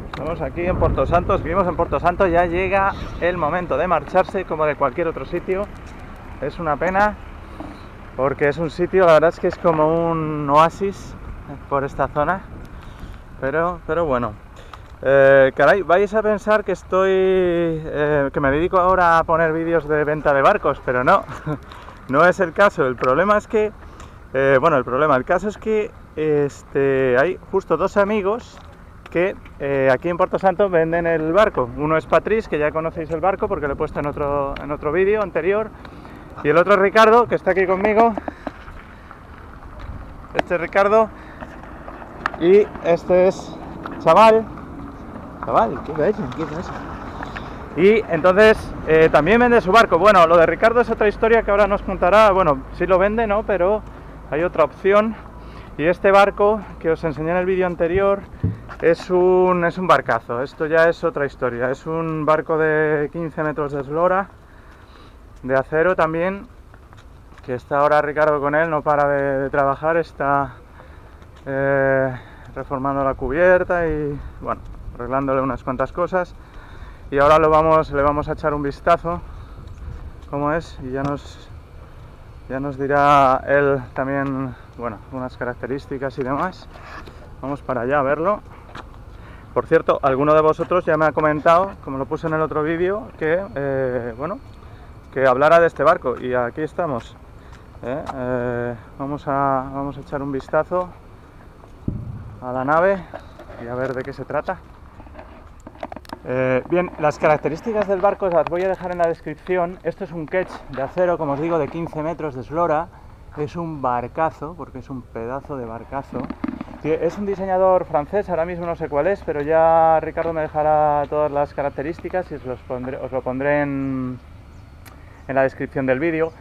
Estamos aquí en Porto Santo, vivimos en Porto Santo, ya llega el momento de marcharse como de cualquier otro sitio. Es una pena porque es un sitio, la verdad es que es como un oasis por esta zona, pero bueno. Caray, vais a pensar que que me dedico ahora a poner vídeos de venta de barcos, pero no, no es el caso. El problema es que, el caso es que hay justo dos amigos que aquí en Porto Santo venden el barco. Uno es Patrice, que ya conocéis el barco porque lo he puesto en otro vídeo anterior, y el otro es Ricardo, que está aquí conmigo. Este es Ricardo y este es Chaval, ¿qué pasa? Y entonces también vende su barco. Bueno, lo de Ricardo es otra historia que ahora nos contará. Bueno, sí lo vende, ¿no? Pero hay otra opción. Y este barco que os enseñé en el vídeo anterior es un barcazo. Esto ya es otra historia. Es un barco de 15 metros de eslora, de acero también, que está ahora Ricardo con él, no para de trabajar. Está reformando la cubierta y, bueno, arreglándole unas cuantas cosas. Y ahora le vamos a echar un vistazo cómo es, y ya nos dirá él también, bueno, unas características y demás. Vamos para allá a verlo. Por cierto, alguno de vosotros ya me ha comentado, como lo puse en el otro vídeo, que que hablara de este barco, y aquí estamos. Vamos a echar un vistazo a la nave y a ver de qué se trata. Bien, las características del barco las voy a dejar en la descripción. Esto es un ketch de acero, como os digo, de 15 metros de eslora. Es un barcazo, porque es un pedazo de barcazo. Es un diseñador francés, ahora mismo no sé cuál es, pero ya Ricardo me dejará todas las características y os lo pondré en la descripción del vídeo.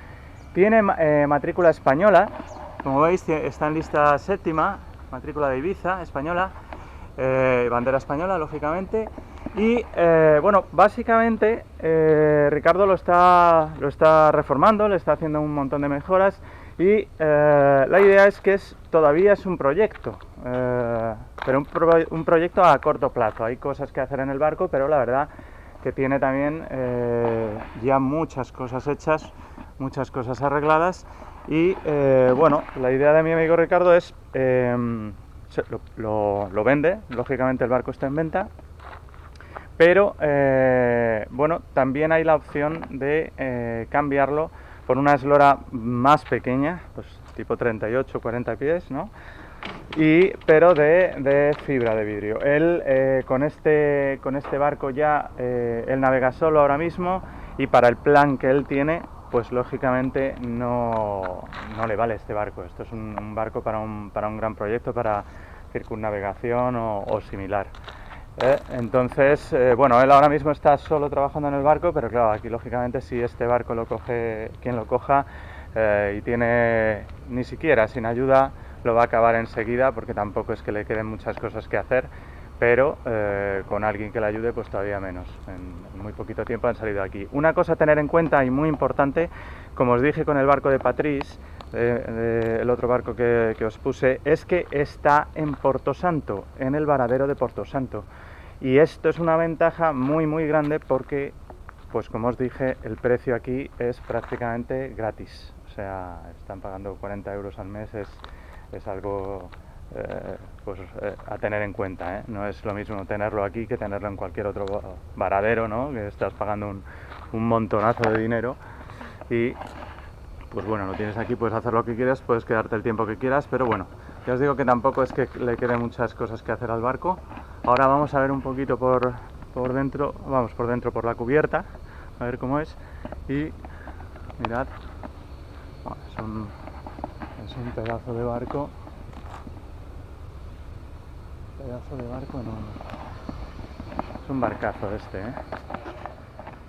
Tiene matrícula española, como veis está en lista séptima, matrícula de Ibiza, española, bandera española, lógicamente. Y bueno, básicamente Ricardo lo está reformando, le está haciendo un montón de mejoras, y la idea es que todavía es un proyecto, pero un proyecto a corto plazo. Hay cosas que hacer en el barco, pero la verdad que tiene también ya muchas cosas hechas, muchas cosas arregladas. Y bueno, la idea de mi amigo Ricardo es lo vende, lógicamente el barco está en venta, pero bueno, también hay la opción de cambiarlo por una eslora más pequeña, pues tipo 38 40 pies, ¿no? Pero de fibra de vidrio. Él con este barco ya él navega solo ahora mismo, y para el plan que él tiene, pues lógicamente no le vale este barco. Esto es un barco para un gran proyecto, para circunnavegación o similar. Entonces, bueno, él ahora mismo está solo trabajando en el barco, pero claro, aquí lógicamente si este barco lo coge quien lo coja, y tiene ni siquiera sin ayuda, lo va a acabar enseguida, porque tampoco es que le queden muchas cosas que hacer, pero con alguien que le ayude pues todavía menos. En muy poquito tiempo han salido aquí. Una cosa a tener en cuenta y muy importante, como os dije con el barco de Patrice, el otro barco que os puse, es que está en Porto Santo, en el varadero de Porto Santo, y esto es una ventaja muy grande, porque pues como os dije, el precio aquí es prácticamente gratis. O sea, están pagando 40 euros al mes. Es algo a tener en cuenta, ¿eh? No es lo mismo tenerlo aquí que tenerlo en cualquier otro varadero, ¿no? Que estás pagando un montonazo de dinero, y pues bueno, lo tienes aquí, puedes hacer lo que quieras, puedes quedarte el tiempo que quieras, pero bueno, ya os digo que tampoco es que le quede muchas cosas que hacer al barco. Ahora vamos a ver un poquito por dentro, vamos por dentro, por la cubierta, a ver cómo es. Y mirad, bueno, es un pedazo de barco. No. Es un barcazo este, ¿eh?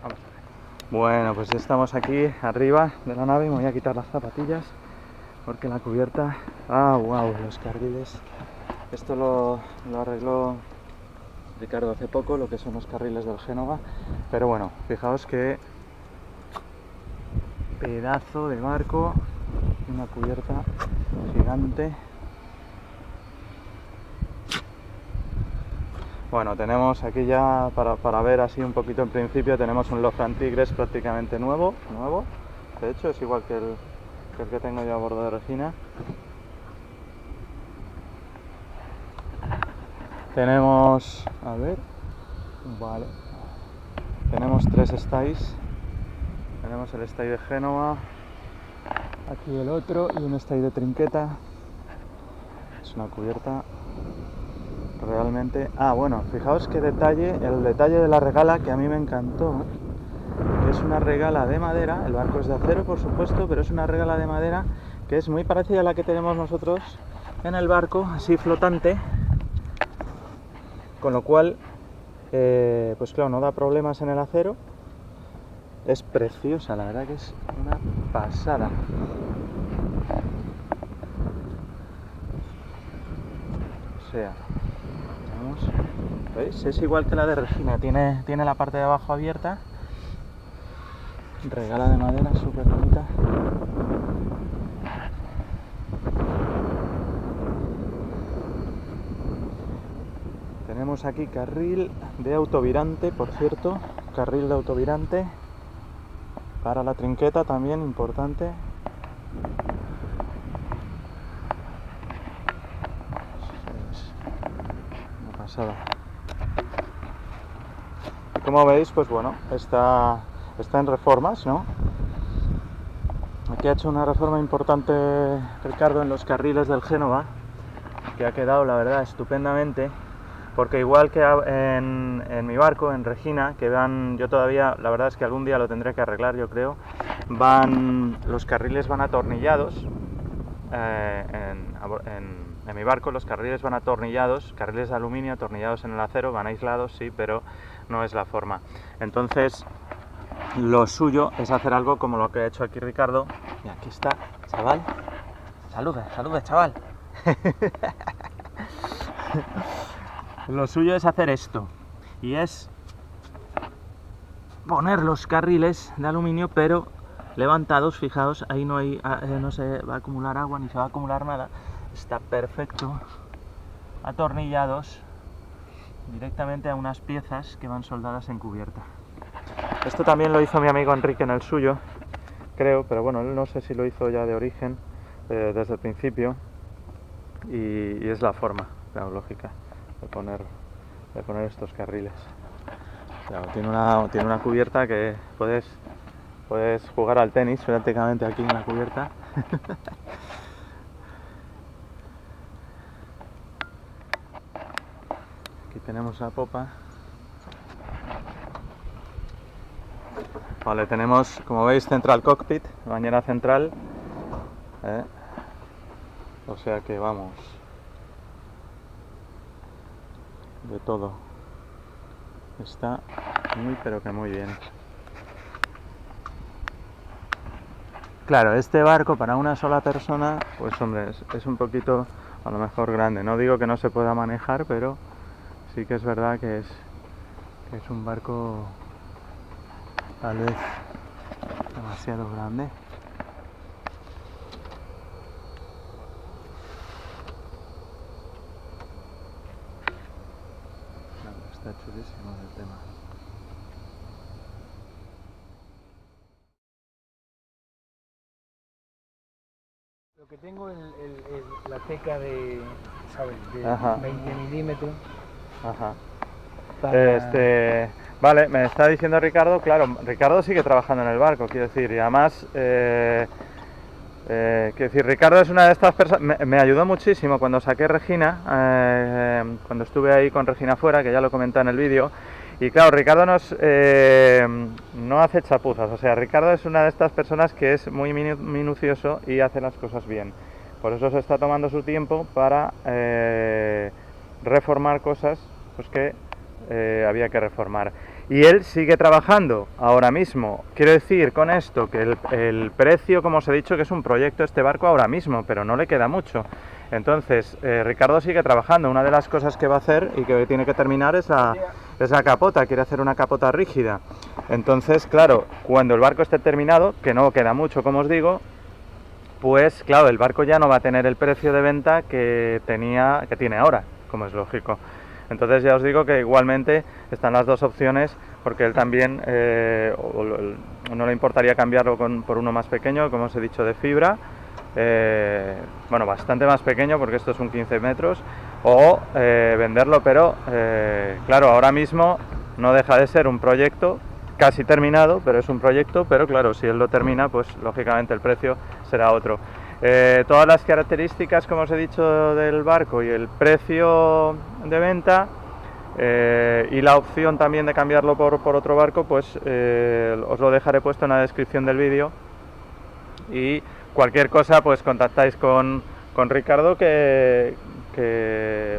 Vamos a ver. Bueno, pues ya estamos aquí arriba de la nave. Me voy a quitar las zapatillas porque la cubierta... Ah, wow, los carriles. Esto lo arregló Ricardo hace poco lo que son los carriles del Génova, pero bueno, fijaos que pedazo de barco, una cubierta gigante. Bueno, tenemos aquí ya, para ver así un poquito en principio, tenemos un Lofran Tigres prácticamente nuevo, de hecho es igual que el que tengo yo a bordo de Regina. Tenemos, a ver, vale, tenemos 3 stays, tenemos el stay de Génova, aquí el otro y un stay de Trinqueta. Es una cubierta realmente... Ah, bueno, fijaos qué detalle, el detalle de la regala que a mí me encantó, que es una regala de madera, el barco es de acero por supuesto, pero es una regala de madera que es muy parecida a la que tenemos nosotros en el barco, así flotante, con lo cual, pues claro, no da problemas en el acero. Es preciosa, la verdad que es una pasada. O sea, vamos, ¿veis? Es igual que la de Regina, tiene la parte de abajo abierta. Regala de madera, súper bonita. Tenemos aquí carril de autovirante, por cierto, carril de autovirante para la Trinqueta también, importante. Es una pasada. Y como veis, pues bueno, está en reformas, ¿no? Aquí ha hecho una reforma importante Ricardo en los carriles del Génova, que ha quedado, la verdad, estupendamente. Porque igual que en mi barco, en Regina, que van, yo todavía, la verdad es que algún día lo tendré que arreglar, yo creo, los carriles van atornillados, en mi barco los carriles van atornillados, carriles de aluminio atornillados en el acero, van aislados, sí, pero no es la forma. Entonces, lo suyo es hacer algo como lo que ha hecho aquí Ricardo, y aquí está, chaval, saluda, chaval. Lo suyo es hacer esto, y es poner los carriles de aluminio, pero levantados, fijaos, ahí no se va a acumular agua ni se va a acumular nada, está perfecto, atornillados directamente a unas piezas que van soldadas en cubierta. Esto también lo hizo mi amigo Enrique en el suyo, creo, pero bueno, él no sé si lo hizo ya de origen, desde el principio, y es la forma, claro, lógica. De poner estos carriles. Claro, tiene una cubierta que puedes jugar al tenis prácticamente aquí en la cubierta. Aquí tenemos la popa. Vale, tenemos, como veis, central cockpit, bañera central. O sea que vamos, de todo. Está muy pero que muy bien. Claro, este barco para una sola persona, pues hombre, es un poquito a lo mejor grande. No digo que no se pueda manejar, pero sí que es verdad que es un barco tal vez demasiado grande. Está chulísimo el tema. Lo que tengo es la teca de, ¿sabes? De Ajá. 20 milímetros. Ajá. Para... Vale, me está diciendo Ricardo, claro, Ricardo sigue trabajando en el barco, quiero decir, y además, quiero decir, Ricardo es una de estas personas, me ayudó muchísimo cuando saqué Regina, cuando estuve ahí con Regina fuera, que ya lo comenté en el vídeo, y claro, Ricardo no hace chapuzas, o sea, Ricardo es una de estas personas que es muy minucioso y hace las cosas bien, por eso se está tomando su tiempo para reformar cosas pues que había que reformar. Y él sigue trabajando ahora mismo. Quiero decir con esto que el precio, como os he dicho, que es un proyecto este barco ahora mismo, pero no le queda mucho. Entonces, Ricardo sigue trabajando. Una de las cosas que va a hacer y que tiene que terminar es la capota. Quiere hacer una capota rígida. Entonces, claro, cuando el barco esté terminado, que no queda mucho, como os digo, pues claro, el barco ya no va a tener el precio de venta que tiene ahora, como es lógico. Entonces ya os digo que igualmente están las dos opciones, porque él también no le importaría cambiarlo por uno más pequeño, como os he dicho, de fibra. Bueno, bastante más pequeño, porque esto es un 15 metros, o venderlo, pero claro, ahora mismo no deja de ser un proyecto casi terminado, pero es un proyecto, pero claro, si él lo termina, pues lógicamente el precio será otro. Todas las características, como os he dicho, del barco y el precio de venta, y la opción también de cambiarlo por otro barco, pues os lo dejaré puesto en la descripción del vídeo, y cualquier cosa pues contactáis con Ricardo, que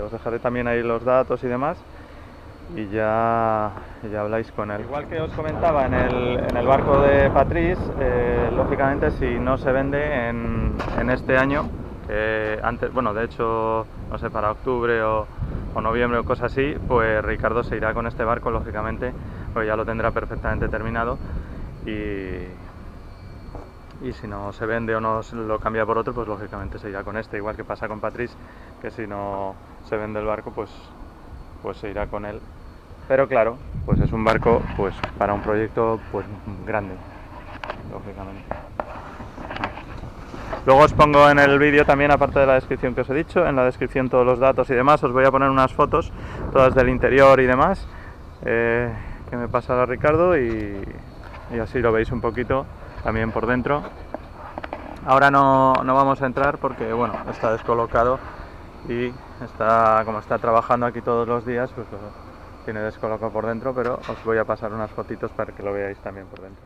os dejaré también ahí los datos y demás, y ya habláis con él. Igual que os comentaba en el barco de Patrice, lógicamente si no se vende en este año, antes, bueno, de hecho, no sé, para octubre o noviembre o cosas así, pues Ricardo se irá con este barco, lógicamente, pues ya lo tendrá perfectamente terminado, y si no se vende o no lo cambia por otro, pues lógicamente se irá con este, igual que pasa con Patrice, que si no se vende el barco, pues se irá con él. Pero claro, pues es un barco pues para un proyecto pues grande, lógicamente. Luego os pongo en el vídeo también, aparte de la descripción que os he dicho, en la descripción todos los datos y demás. Os voy a poner unas fotos, todas del interior y demás, que me pasará Ricardo, y así lo veis un poquito también por dentro. Ahora no vamos a entrar porque bueno, está descolocado, y como está trabajando aquí todos los días, pues tiene descolocado por dentro, pero os voy a pasar unas fotitos para que lo veáis también por dentro.